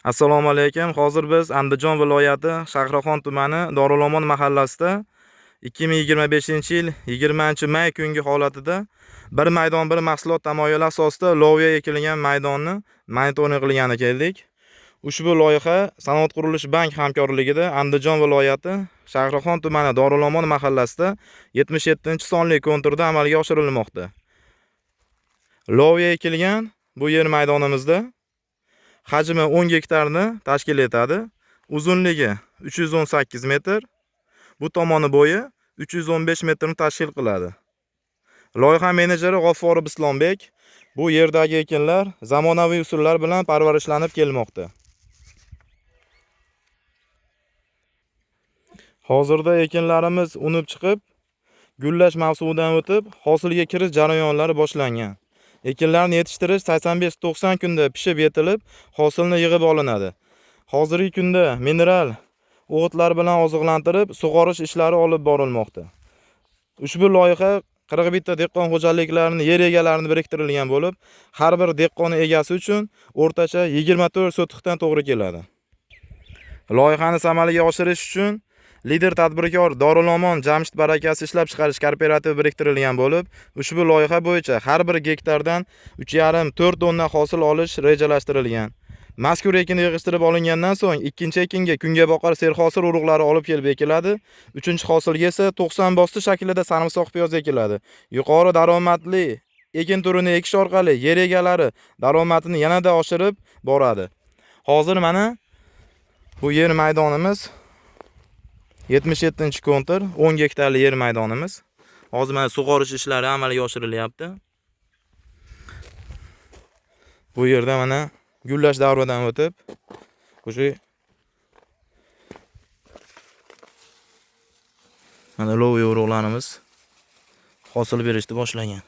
Assalomu alaykum. Hozir biz Andijon viloyati Shahraxon tumani Dorilomon mahallasida 2025-yil 20-may kungi holatida bir maydon bir mahsulot tamoyili asosida loviya ekilgan maydonni monitoring qilgani keldik. Ushbu loyiha Sanoat qurilish bank hamkorligida Andijon viloyati Shahraxon tumani Dorilomon mahallasida 77-sonli konturda amalga oshirilmoqda. Loviya ekilgan bu yer maydonimizda hajmi 10 gektarni tashkil etadi. Uzunligi 318 metr, bu tomoni bo'yi 315 metrni tashkil qiladi. Loyiha menejeri G'offorov Islombek bu yerdagi ekinlar zamonaviy usullar bilan parvarishlanib kelmoqda. Hozirda ekinlarimiz unib chiqib, gullash mavsumidan o'tib, hosilga kirish jarayonlari boshlangan. Ekinlarni yetishtirish 85-90 kunda pishib yetilib, hosilni yig'ib olinadi. Hozirgi kunda mineral o'g'itlar bilan oziqlantirib, sug'orish ishlari olib borilmoqda. Ushbu loyiha 41 ta dehqon xo'jaliklarining yer egalarini biriktirilgan bo'lib, har bir dehqon egasi uchun o'rtacha 24 sotixdan to'g'ri keladi. Loyihani amaliga oshirish uchun lider tadbirkor Dorilomon Jamshid barakasi ishlab chiqarish kooperativi biriktirilgan bo'lib, ushbu loyiha bo'yicha har bir gektardan 3,5-4 tonna hosil olish rejalashtirilgan. Mazkur ekinni yig'ishtirib olingandan so'ng ikkinchi ekinga kungaboqar serhosil urug'lari olib kelib ekiladi. Uchinchi hosilga esa 90 bosti shaklida sarimsoq piyoz ekiladi. Yuqori daromadli ekin turini ekish orqali yer egalari daromadini yanada oshirib boradi. Hozir mana bu yer maydonimiz 77-kontur 10 gektarli yer maydonimiz. Hozir mana sug'orish ishlari amalga oshirilyapti. Bu yerda mana gullash davridan o'tib, o'sha mana loviya urug'larimiz hosil berishni boshlagan.